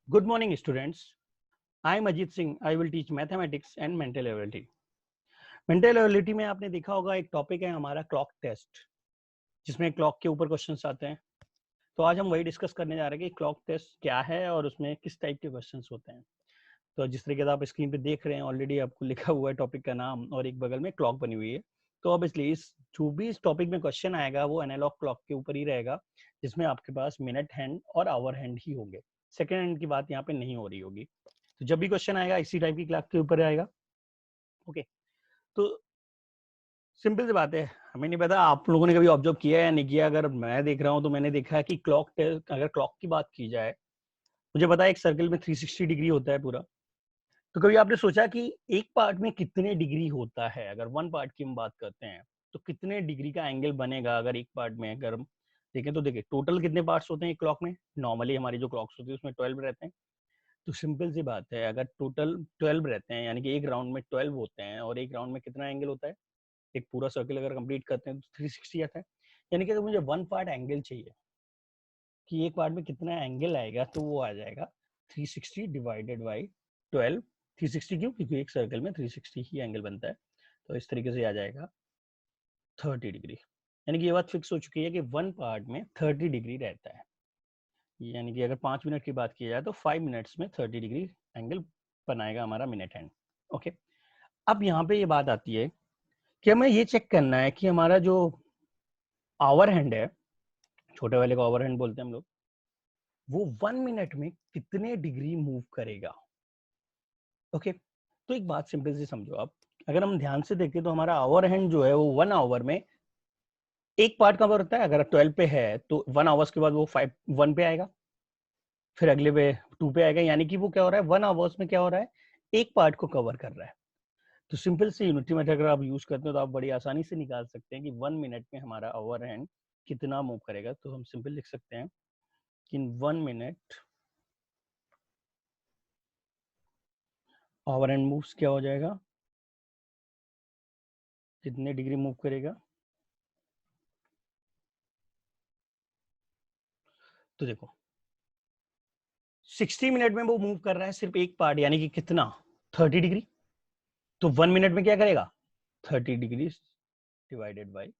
Good morning, students. I am Ajit Singh. I will teach mathematics and mental ability. Mental ability में आपने देखा होगा एक topic है हमारा क्लॉक टेस्ट, जिसमें क्लॉक के ऊपर क्वेश्चंस आते हैं। तो आज हम वही डिस्कस करने जा रहे हैं कि क्लॉक टेस्ट क्या है और उसमें किस टाइप के क्वेश्चंस होते हैं। तो जिस तरीके से आप स्क्रीन पे देख रहे हैं, ऑलरेडी आपको लिखा हुआ है टॉपिक का नाम और एक बगल में क्लॉक बनी हुई है। तो ऑब्वियसली जो भी इस टॉपिक में क्वेश्चन आएगा वो एनालॉग क्लॉक के ऊपर ही रहेगा, जिसमें आपके पास मिनट हैंड और आवर हैंड ही होंगे। सेकेंड हैंड की बात यहाँ पे नहीं हो रही होगी। तो जब भी क्वेश्चन आएगा इसी टाइप की क्लॉक के ऊपर आएगा। ओके, तो सिंपल सी बात है। हमें नहीं पता आप लोगों ने कभी ऑब्जर्व किया है या नहीं किया। अगर मैं देख रहा हूँ तो मैंने देखा है कि अगर क्लॉक की बात की जाए, मुझे पता है एक सर्कल में 360 डिग्री होता है पूरा। तो कभी आपने सोचा कि एक पार्ट में कितने डिग्री होता है? अगर वन पार्ट की हम बात करते हैं तो कितने डिग्री का एंगल बनेगा अगर एक पार्ट में अगर हम देखें तो। देखिए टोटल कितने पार्ट्स होते हैं एक क्लॉक में। नॉर्मली हमारी जो क्लॉक्स होती है उसमें 12 रहते हैं। तो सिंपल सी बात है, अगर टोटल 12 रहते हैं यानी कि एक राउंड में 12 होते हैं, और एक राउंड में कितना एंगल होता है? एक पूरा सर्कल अगर कंप्लीट करते हैं तो 360 आता है। यानी कि अगर मुझे वन पार्ट एंगल चाहिए कि एक पार्ट में कितना एंगल आएगा, तो वो आ जाएगा 360 डिवाइडेड बाई 12। 360 क्यों? क्योंकि एक सर्कल में 360 ही एंगल बनता है। तो इस तरीके से आ जाएगा 30 डिग्री। यानी कि ये बात फिक्स हो चुकी है कि वन पार्ट में 30 डिग्री रहता है। यानी कि अगर 5 मिनट की बात की जाए तो 5 मिनट्स में 30 डिग्री एंगल बनाएगा हमारा मिनट हैंड। ओके, अब यहाँ पे ये बात आती है कि हमें ये चेक करना है कि हमारा जो आवर हैंड है, छोटे वाले को आवर हैंड बोलते हैं हम लोग, वो 1 मिनट में कितने डिग्री मूव करेगा। ओके, तो एक बात सिंपल से समझो आप। अगर हम ध्यान से देखें तो हमारा आवर हैंड जो है वो 1 आवर में एक पार्ट कवर होता है। अगर 12 पे है तो 1 आवर्स के बाद वो 1 पे आएगा, फिर अगले पे 2 पे आएगा। यानी कि वो क्या हो रहा है, 1 आवर्स में क्या हो रहा है, एक पार्ट को कवर कर रहा है। तो सिंपल से यूनिटी मेथड अगर आप यूज करते हो तो आप बड़ी आसानी से निकाल सकते हैं कि 1 मिनट में हमारा ओवर हैंड कितना मूव करेगा। तो हम सिंपल लिख सकते हैं कि इन 1 मिनट ओवर हैंड मूव्स क्या हो जाएगा, कितने डिग्री मूव करेगा। तो देखो 60 मिनट में वो मूव कर रहा है सिर्फ एक पार्ट, यानी कि कितना, 30 डिग्री। तो 1 मिनट में क्या करेगा, 30 डिग्री डिवाइडेड बाई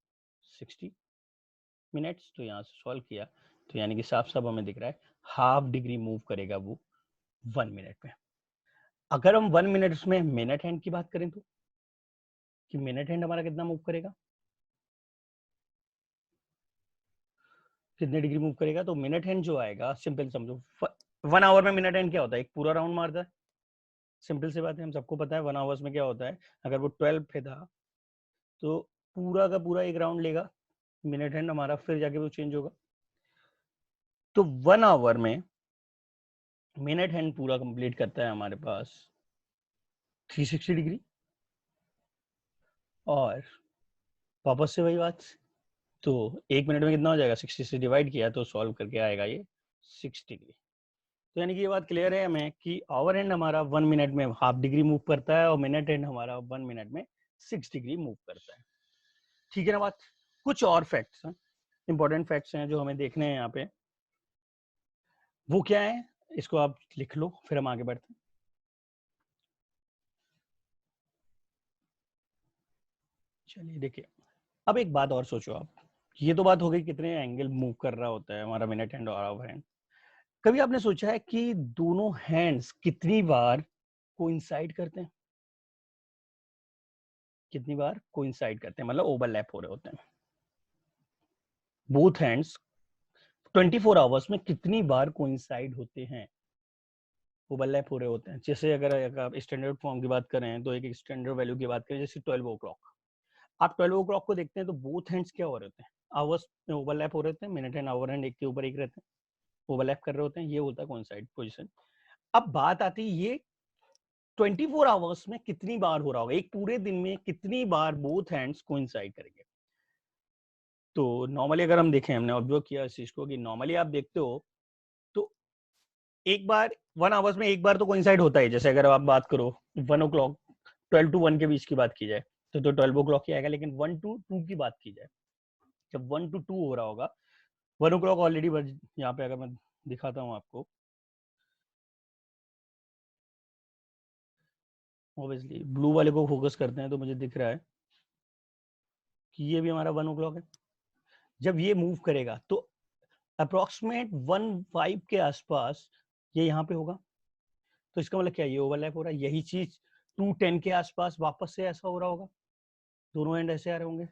60 मिनट्स। तो यहाँ से सॉल्व किया तो यानी कि साफ साफ हमें दिख रहा है हाफ डिग्री मूव करेगा वो 1 मिनट में। अगर हम 1 मिनट में मिनट हैंड की बात करें तो कि मिनट हैंड हमारा कितना मूव करेगा, कितने डिग्री मूव करेगा। तो मिनट हैंड जो आएगा, सिंपल समझो, 1 आवर में मिनट हैंड क्या होता है, एक पूरा राउंड मारता है। सिंपल सी बात है, हम सबको पता है 1 आवर्स में क्या होता है। अगर वो 12 पे था तो पूरा का पूरा एक राउंड लेगा मिनट हैंड हमारा, फिर जाके वो चेंज होगा। तो 1 आवर में मिनट हैंड पूरा कंप्लीट करता है हमारे पास 360 डिग्री। और वापस से वही बात, तो 1 मिनट में कितना हो जाएगा, 60 से डिवाइड किया तो सॉल्व करके आएगा ये 6 डिग्री। तो यानी कि ये बात क्लियर है हमें कि आवर हैंड हमारा 1 मिनट में हाफ डिग्री मूव करता है और मिनट हैंड हमारा 1 मिनट में 6 डिग्री मूव करता है। ठीक है ना बात। कुछ और फैक्ट्स हैं, इंपॉर्टेंट फैक्ट्स हैं जो हमें देखने हैं यहाँ पे। वो क्या है, इसको आप लिख लो फिर हम आगे बढ़ते हैं। चलिए देखिए, अब एक बात और सोचो आप। ये तो बात हो गई कितने एंगल मूव कर रहा होता है हमारा मिनट हैंड और आवर हैंड। कभी आपने सोचा है कि दोनों हैंड्स कितनी बार कोइंसाइड करते हैं, कितनी बार कोइंसाइड करते हैं, मतलब ओवरलैप हो रहे होते हैं। बोथ हैंड्स 24 आवर्स में कितनी बार कोइंसाइड होते हैं, ओवरलैप हो रहे होते हैं। जैसे अगर आप स्टैंडर्ड फॉर्म की बात करें तो एक स्टैंडर्ड वैल्यू की बात करें, जैसे 12 ओ क्लॉक। आप 12 ओ क्लॉक को देखते हैं तो बोथ हैंड्स क्या हो रहे होते हैं, आवर्स में ओवरलैप हो रहे होते हैं। मिनट हैंड आवर हैंड एक के ऊपर एक रहते हैं, ओवरलैप कर रहे होते हैं। ये होता है कोइंसाइड पोजिशन। अब बात आती है ये 24 आवर्स में कितनी बार हो रहा होगा, एक पूरे दिन में कितनी बार बोथ हैंड्स कोइंसाइड करेंगे। तो नॉर्मली अगर हम देखें, हमने ऑब्जर्व किया इस चीज को कि नॉर्मली आप देखते हो तो एक बार 1 आवर्स में एक बार तो कोइंसाइड होता है। जैसे अगर आप बात करो 1 ओ क्लॉक, 12 to 1 के बीच की बात की जाए तो 12 ओ क्लॉक ही आएगा। लेकिन 1 to 2 की बात की जाए, जब 1 to 2 हो रहा होगा, 1 ओ क्लॉक ऑलरेडी यहाँ पे अगर मैं दिखाता हूँ आपको, ऑब्वियसली ब्लू वाले को फोकस करते हैं तो मुझे दिख रहा है कि ये भी हमारा 1 o'clock है। जब ये मूव करेगा तो अप्रोक्सीमेट 1:05 के आसपास ये यहाँ पे होगा। तो इसका मतलब क्या, ये ओवरलैप हो रहा है। यही चीज 2:10 के आसपास वापस से ऐसा हो रहा होगा, दोनों एंड ऐसे आ रहे होंगे।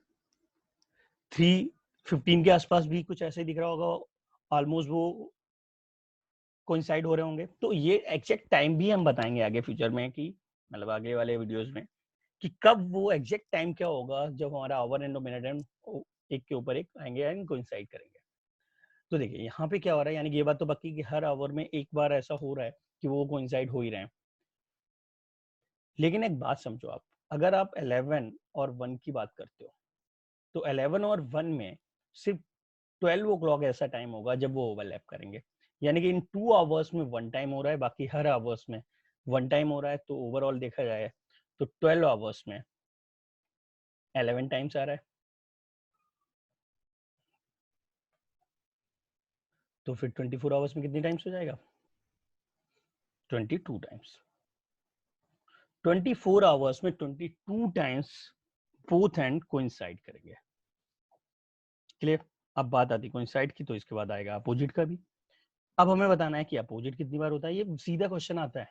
3:15 के आसपास भी कुछ ऐसे दिख रहा होगा, ऑलमोस्ट वो कोइंसाइड हो रहे होंगे। तो ये एग्जैक्ट टाइम भी हम बताएंगे आगे फ्यूचर में, कि मतलब आगे वाले वीडियोस में, कि कब वो एग्जैक्ट टाइम क्या होगा जब हमारा आवर एंड मिनट एंड एक के ऊपर एक आएंगे एंड कोइंसाइड करेंगे। तो देखिए यहाँ पे क्या हो रहा है, यानी कि ये बात तो पक्की कि हर आवर में एक बार ऐसा हो रहा है कि वो कोइंसाइड हो ही रहे हैं। लेकिन एक बात समझो आप, अगर आप 11 और 1 की बात करते हो तो 11 और 1 में सिर्फ 12 o'clock ऐसा टाइम होगा जब वो ओवरलैप करेंगे। यानी कि इन 2 आवर्स में 1 टाइम हो रहा है, बाकी हर आवर्स में 1 टाइम हो रहा है। तो ओवरऑल देखा जाए तो 12 आवर्स में 11 टाइम्स आ रहा है। तो फिर 24 आवर्स में कितनी टाइम्स हो जाएगा, 22 टाइम्स। 24 आवर्स में 22 टाइम्स बोथ एंड कोइंसाइड करेंगे। क्लियर। अब बात आती है कोइंसाइड की, तो इसके बाद आएगा अपोजिट का भी। अब हमें बताना है कि अपोजिट कितनी बार होता है। ये सीधा क्वेश्चन आता है,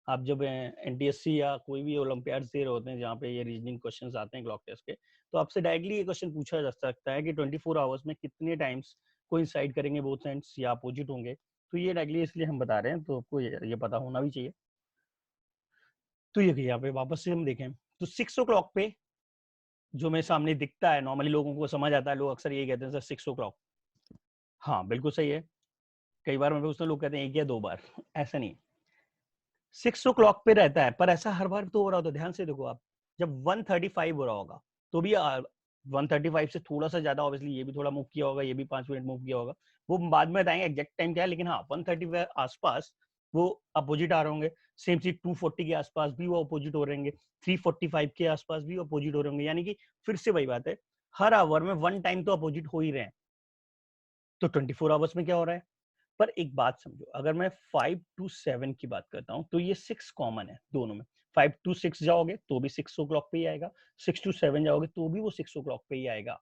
आप जब एनटीएससी या कोई भी ओलंपियाड दे रहे होते हैं जहाँ पे ये रीजनिंग क्वेश्चंस आते हैं क्लॉक टेस्ट के, तो आपसे डायरेक्टली ये क्वेश्चन पूछा जा सकता है कि 24 आवर्स में कितने टाइम्स कोइंसाइड करेंगे बोथ एंड्स या अपोजिट होंगे। तो ये डायरेक्टली इसलिए हम बता रहे हैं, तो आपको ये पता होना भी चाहिए। तो ये यहाँ पे वापस से हम देखें तो 6 o'clock पे जो मेरे सामने दिखता है, नॉर्मली लोगों को समझ आता है, लोग अक्सर यही कहते हैं सर 6 o'clock। हाँ बिल्कुल सही है। कई बार मैं पूछता हूँ, लोग कहते हैं 1 या 2 बार, ऐसा नहीं। 6 o'clock पे रहता है, पर ऐसा हर बार तो हो रहा होता है। ध्यान से देखो आप, जब 1:35 हो रहा होगा तो भी 1:35 से थोड़ा सा ज्यादा, ऑब्वियसली ये भी थोड़ा मूव किया होगा, ये भी 5 मिनट मूव किया होगा, वो बाद में बताएंगे एग्जैक्ट टाइम क्या है। लेकिन हाँ 1:30 आसपास वो अपोजिट आ रहे होंगे। सेम चीज 2:40 के आसपास भी वो अपोजिट हो रहे होंगे, 3:45 के आसपास भी अपोजिट हो रहे होंगे। यानी कि फिर से वही बात है, हर आवर में 1 टाइम तो अपोजिट हो ही रहे हैं। तो 24 आवर्स में क्या हो रहा है। पर एक बात समझो, अगर मैं 5 to 7 की बात करता हूँ तो ये 6 कॉमन है दोनों में। 5 to 6 जाओगे तो भी 6 o'clock पे ही आएगा, 6 to 7 जाओगे तो भी वो 6 o'clock पे ही आएगा।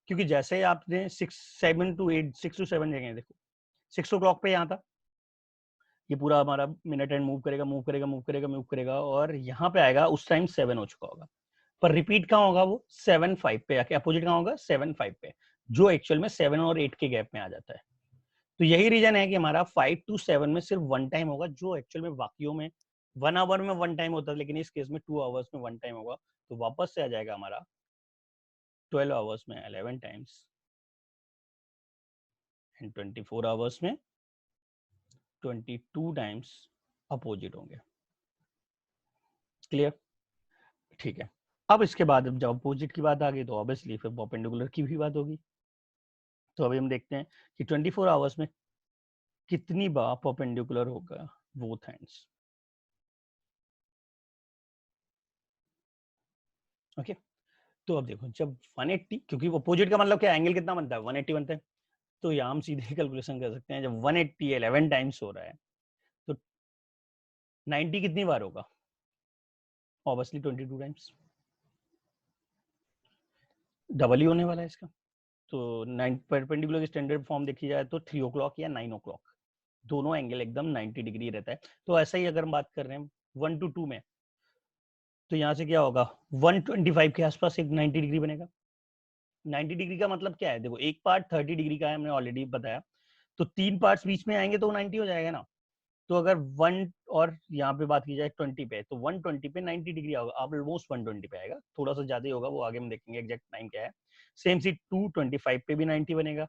क्योंकि जैसे ही आपने 7 to 8, 6 to 7 जगह देखो, 6 o'clock पे यहाँ था, ये पूरा हमारा मिनट एंड मूव करेगा मूव करेगा मूव करेगा मूव करेगा, और यहाँ पे आएगा उस टाइम 7 हो चुका होगा। पर रिपीट कहाँ होगा, वो 7:05 पे आके अपोजिट कहाँ होगा, 7:05 पे, जो एक्चुअल में 7 और 8 के गैप में आ जाता है। तो यही रीजन है कि हमारा 5 to 7 में सिर्फ 1 टाइम होगा, जो एक्चुअल में बाकियों में 1 आवर में 1 टाइम होता है, लेकिन इस केस में 2 आवर्स में 1 टाइम होगा। तो वापस से आ जाएगा हमारा 12 आवर्स में 11 टाइम्स एंड 24 आवर्स में 22 टाइम्स अपोजिट होंगे। क्लियर। ठीक है। अब इसके बाद जब अपोजिट की बात आ गई तो ऑब्वियसली फिर परपेंडिकुलर की भी बात होगी। तो अभी हम देखते हैं कि 24 आवर्स में कितनी बार परपेंडिकुलर होगा बोथ एंड्स। ओके। तो अब देखो, जब 180, क्योंकि अपोजिट का मतलब क्या, एंगल कितना बनता है, 180 बनता है। तो यहाँ हम सीधे कैलकुलेशन कर सकते हैं, जब 180 11 टाइम्स हो रहा है तो 90 कितनी बार होगा, ऑब्वियसली 22 टाइम्स, डबल ही होने वाला है इसका। तो 9 परपेंडिकुलर की स्टैंडर्ड फॉर्म देखी जाए तो 3 o'clock या 9 o'clock दोनों एंगल एकदम 90 डिग्री रहता है। तो ऐसा ही अगर हम बात कर रहे हैं 1 to 2 में, तो यहाँ से क्या होगा, 125 के आसपास एक 90 डिग्री बनेगा। 90 डिग्री का मतलब क्या है, देखो एक पार्ट 30 डिग्री का है, हमने ऑलरेडी बताया, तो 3 पार्ट्स बीच में आएंगे तो 90 हो जाएगा ना। तो अगर 1 और यहाँ पे बात की जाए 20 पे, तो 120 पे 90 डिग्री होगा, ऑलमोस्ट 120 पे आएगा, थोड़ा सा ज्यादा ही होगा, वो आगे हम देखेंगे एग्जैक्ट टाइम क्या है। सेम सी 225 पे भी 90 बनेगा,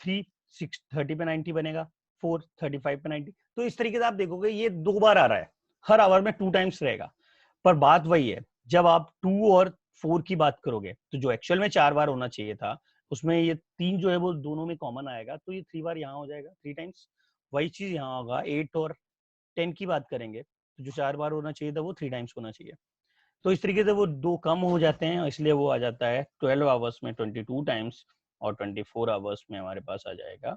3 630 पे 90 बनेगा, 435 पे 90। तो इस तरीके से आप देखोगे ये 2 बार आ रहा है, हर आवर में 2 टाइम्स रहेगा। पर बात वही है, जब आप 2 और 4 की बात करोगे तो जो एक्चुअल में 4 बार होना चाहिए था, उसमें ये 3 जो है वो दोनों में कॉमन आएगा, तो ये 3 बार यहाँ हो जाएगा, 3 टाइम्स। वही चीज यहाँ होगा 8 और 10 की बात करेंगे, तो जो 4 बार होना चाहिए था वो 3 टाइम्स होना चाहिए। तो इस तरीके से वो 2 कम हो जाते हैं, इसलिए वो आ जाता है 12 आवर्स में 22 टाइम्स, और 24 आवर्स में हमारे पास आ जाएगा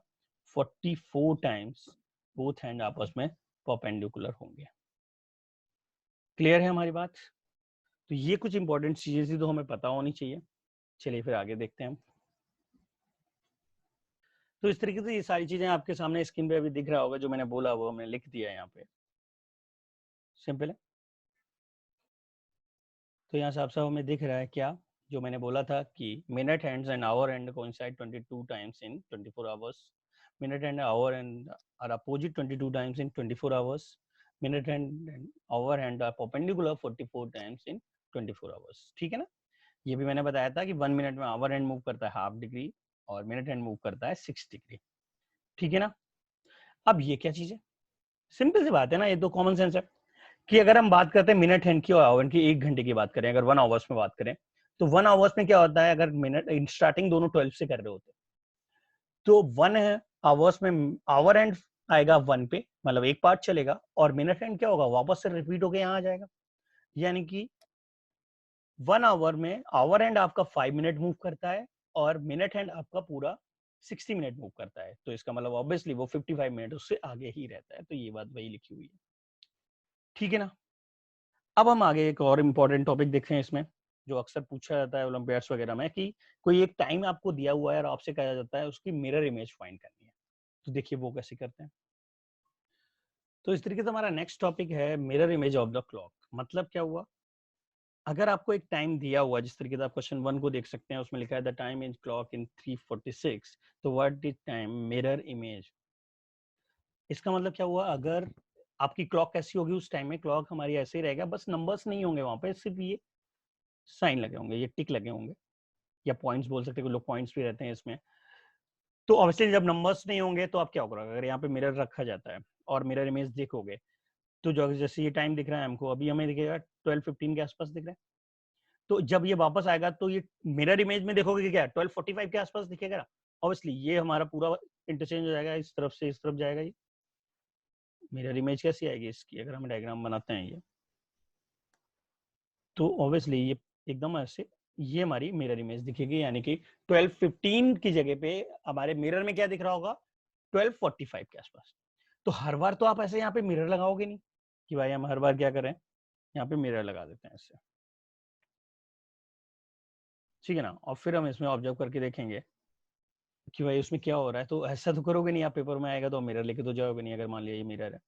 44 टाइम्स बोथ हैंड आपस में परपेंडिकुलर होंगे। क्लियर है हमारी बात? तो ये कुछ इंपॉर्टेंट चीजें थी तो हमें पता होनी चाहिए। चलिए फिर आगे देखते हैं हम। तो इस तरीके से ये सारी चीजें आपके सामने स्क्रीन पे अभी दिख रहा होगा, जो मैंने बोला वो हमने लिख दिया है यहाँ पे। सिंपल है। तो यहाँ साफ साफ हमें दिख रहा है क्या, जो मैंने बोला था कि minute hands and hour hand coincide 22 times in 24 hours, minute and hour hand are opposite 22 times in 24 hours, minute hand and hour hand are perpendicular 44 times in 24 hours. ठीक है ना? ये भी मैंने बताया था कि 1 मिनट में आवर हैंड मूव करता है हाफ डिग्री और मिनट हैंड मूव करता है 6 डिग्री। ठीक है ना? अब ये क्या चीज है? सिंपल सी बात है ना, ये तो कॉमन सेंस है कि अगर हम बात करते हैं मिनट हैंड की और आवर की, 1 घंटे की बात करें, अगर 1 आवर्स में बात करें, तो 1 आवर्स में क्या होता है, अगर मिनट स्टार्टिंग दोनों 12 से कर रहे होते तो 1 आवर्स में आवर हैंड आएगा 1 पे, मतलब एक पार्ट चलेगा, और मिनट हैंड क्या होगा, वापस से रिपीट होके यहाँ आ जाएगा। यानी कि 1 आवर में आवर हैंड आपका 5 मिनट मूव करता है और मिनट हैंड आपका पूरा 60 मिनट मूव करता है। तो इसका मतलब ऑब्वियसली वो 55 मिनट उससे आगे ही रहता है। तो ये बात वही लिखी हुई है। ठीक है ना? अब हम आगे एक और इम्पोर्टेंट टॉपिक देखते हैं इसमें, जो अक्सर पूछा जाता है ओलंपियाड्स वगैरह में, कि कोई एक टाइम आपको दिया हुआ है और आपसे कहा जाता है उसकी मिरर इमेज फाइंड करनी है। तो देखिए वो कैसे करते हैं। तो इस तरीके से हमारा नेक्स्ट टॉपिक है mirror image of the clock. मतलब क्या हुआ, अगर आपको एक टाइम दिया हुआ, जिस तरीके से आप क्वेश्चन 1 को देख सकते हैं, उसमें लिखा है the time in clock in 3:46, तो what is time mirror image. इसका मतलब क्या हुआ, अगर आपकी क्लॉक कैसी होगी उस टाइम में, क्लॉक हमारी ऐसे ही रहेगा, बस नंबर्स नहीं होंगे वहां पे, सिर्फ ये साइन लगे होंगे, ये टिक लगे होंगे, या पॉइंट्स बोल सकते हैं, लोग पॉइंट्स भी रहते हैं इसमें। तो ऑब्वियसली जब नंबर्स नहीं होंगे तो आप क्या करोगे, अगर यहाँ पे मिरर रखा जाता है और मिरर इमेज देखोगे, तो जो जैसे ये टाइम दिख रहा है हमको, अभी हमें दिखेगा 12:15 के आसपास दिख रहा है। तो जब ये वापस आएगा तो ये मिरर इमेज में देखोगे कि क्या 12:45 के आसपास दिखेगा। ऑब्वियसली ये हमारा पूरा इंटरचेंज हो जाएगा, इस तरफ से इस तरफ जाएगा। ये मिरर इमेज कैसी आएगी इसकी, अगर हम डायग्राम बनाते हैं ये, तो ऑब्वियसली ये एकदम ऐसे ये हमारी मिरर इमेज दिखेगी। यानी कि 12:15 की जगह पे हमारे मिरर में क्या दिख रहा होगा, 12:45 के आसपास। तो हर बार तो आप ऐसे यहाँ पे मिरर लगाओगे नहीं कि भाई हम हर बार क्या करें, यहाँ पे मिरर लगा देते हैं इससे। ठीक है ना? और फिर हम इसमें ऑब्जर्व करके देखेंगे कि भाई उसमें क्या हो रहा है। तो ऐसा तो करोगे नहीं, आप पेपर में आएगा तो मिरर लेके तो जाओगे नहीं। अगर मान लिया ये मिरर है,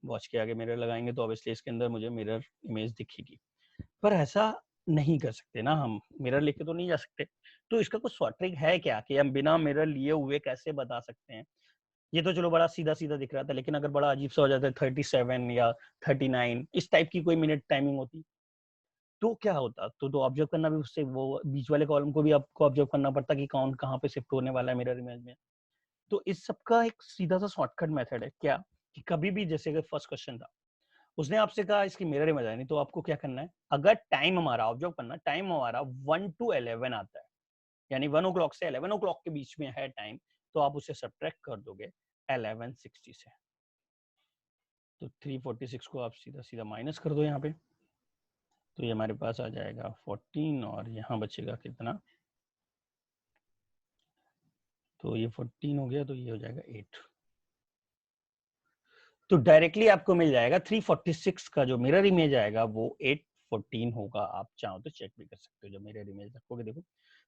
वॉच के आगे मिरर लगाएंगे तो ऑब्वियसली इसके अंदर मुझे मिरर इमेज दिखेगी। पर ऐसा नहीं कर सकते ना, हम मिरर लेके तो नहीं जा सकते। तो इसका कुछ शॉर्ट ट्रिक है क्या, कि हम बिना मिरर लिए हुए कैसे बता सकते हैं। ये तो चलो बड़ा सीधा सीधा दिख रहा था, लेकिन अगर बड़ा अजीब सा हो जाता है 37 या 39 इस टाइप की कोई मिनट टाइमिंग होती तो क्या होता। तो ऑब्जर्व करना भी, उससे वो बीच वाले कॉलम को भी आपको ऑब्जर्व करना पड़ता कि कौन कहाँ पे शिफ्ट होने वाला है मिरर इमेज में। तो इस सब का एक सीधा सा शॉर्टकट मेथड है क्या, कि कभी भी जैसे अगर फर्स्ट क्वेश्चन था, उसने आपसे कहा इसकी मिरर इमेज आनी, तो आपको क्या करना है, अगर टाइम हमारा ऑब्जर्व करना, टाइम हमारा 1 to 11 आता है, यानी 1 o'clock से 11 o'clock के बीच में है टाइम, तो आप उसे सब्ट्रैक्ट कर दोगे 1160 से। तो 346 को आप सीधा सीधा माइनस कर दो यहाँ पे, तो ये हमारे पास आ जाएगा 14, और यहाँ बचेगा कितना, तो ये 14 हो गया, तो ये हो जाएगा 8। तो डायरेक्टली आपको मिल जाएगा 346 का जो मिरर इमेज आएगा वो 814 होगा। आप चाहो तो चेक भी कर सकते हो, जब मिरर इमेज रखोगे देखो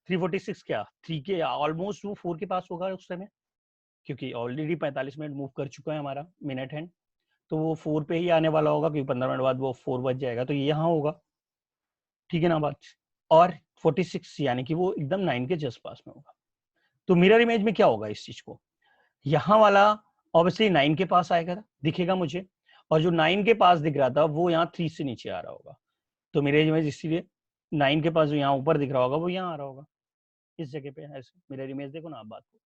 346 क्या 3 के ऑलमोस्ट वो 4 के पास होगा उस समय, क्योंकि ऑलरेडी 45 मिनट मूव कर चुका है हमारा मिनट हैंड, तो वो 4 पे ही आने वाला होगा, क्योंकि 15 मिनट बाद वो 4 बज जाएगा, तो ये यहाँ होगा। ठीक है ना बात। और 46 यानी कि वो एकदम 9 के जस्ट पास में होगा। तो मिरर इमेज में क्या होगा इस चीज को, यहाँ वाला ऑब्वियसली 9 के पास आएगा दिखेगा मुझे, और जो 9 के पास दिख रहा था वो यहाँ 3 से नीचे आ रहा होगा। तो मिरर इमेज इसीलिए 9 के पास जो यहाँ ऊपर दिख रहा होगा वो यहाँ आ रहा होगा इस जगह पे। ऐसे मिरर इमेज देखो ना आप बात को,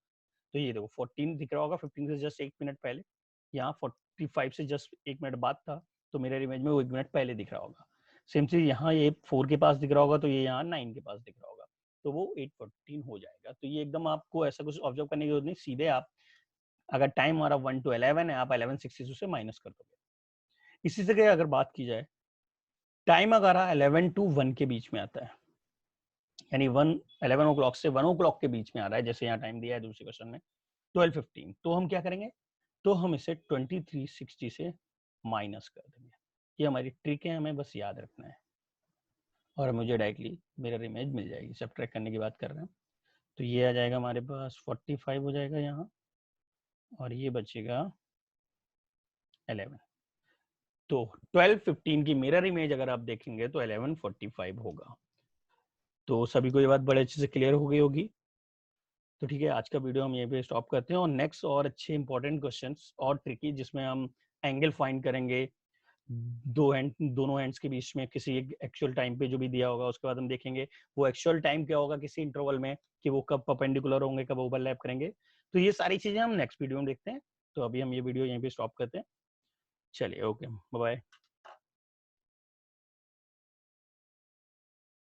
तो ये देखो 14 दिख रहा होगा, 15 से जस्ट 1 मिनट पहले, यहाँ 45 से जस्ट 1 मिनट बाद था, तो मिरर इमेज में वो 1 मिनट पहले दिख रहा होगा। सेम चीज यहाँ ये 4 के पास दिख रहा होगा, तो ये यहाँ 9 के पास दिख रहा होगा, तो वो 814 हो जाएगा। तो ये एकदम आपको ऐसा कुछ ऑब्जर्व करने की जरूरत नहीं, सीधे आप अगर टाइम हमारा 1 to 11 है, आप 1160 से माइनस कर दोगे। इसी जगह अगर बात की जाए, टाइम अगर 11 to 1 के बीच में आता है, यानी 11 o'clock से 1 o'clock के बीच में आ रहा है, जैसे यहाँ टाइम दिया है दूसरे क्वेश्चन में 12:15, तो हम क्या करेंगे, तो हम इसे 2360 से माइनस कर देंगे। ये हमारी ट्रिक है, हमें बस याद रखना है और मुझे डायरेक्टली मिरर इमेज मिल जाएगी। सब्ट्रैक्ट करने की बात कर रहे हैं तो ये आ जाएगा हमारे पास 45 हो जाएगा यहाँ, और ये बचेगा 11। तो 12:15 की मिरर इमेज अगर आप देखेंगे तो 11:45 होगा। तो सभी को ये बात बड़े अच्छे से क्लियर हो गई होगी। तो ठीक है, आज का वीडियो हम यहीं पे स्टॉप करते हैं और नेक्स्ट और अच्छे इंपॉर्टेंट क्वेश्चंस और ट्रिकी जिसमें हम एंगल फाइंड करेंगे दोनों हैंड्स के बीच में किसी एक एक्चुअल टाइम पे जो भी दिया होगा, उसके बाद हम देखेंगे वो एक्चुअल टाइम क्या होगा किसी इंटरवल में, कि वो कब परपेंडिकुलर होंगे, कब ओवरलैप करेंगे। तो ये सारी चीजें हम नेक्स्ट वीडियो में देखते हैं। तो अभी हम ये वीडियो यहीं पे स्टॉप करते हैं। चलिए, ओके, बाय बाय।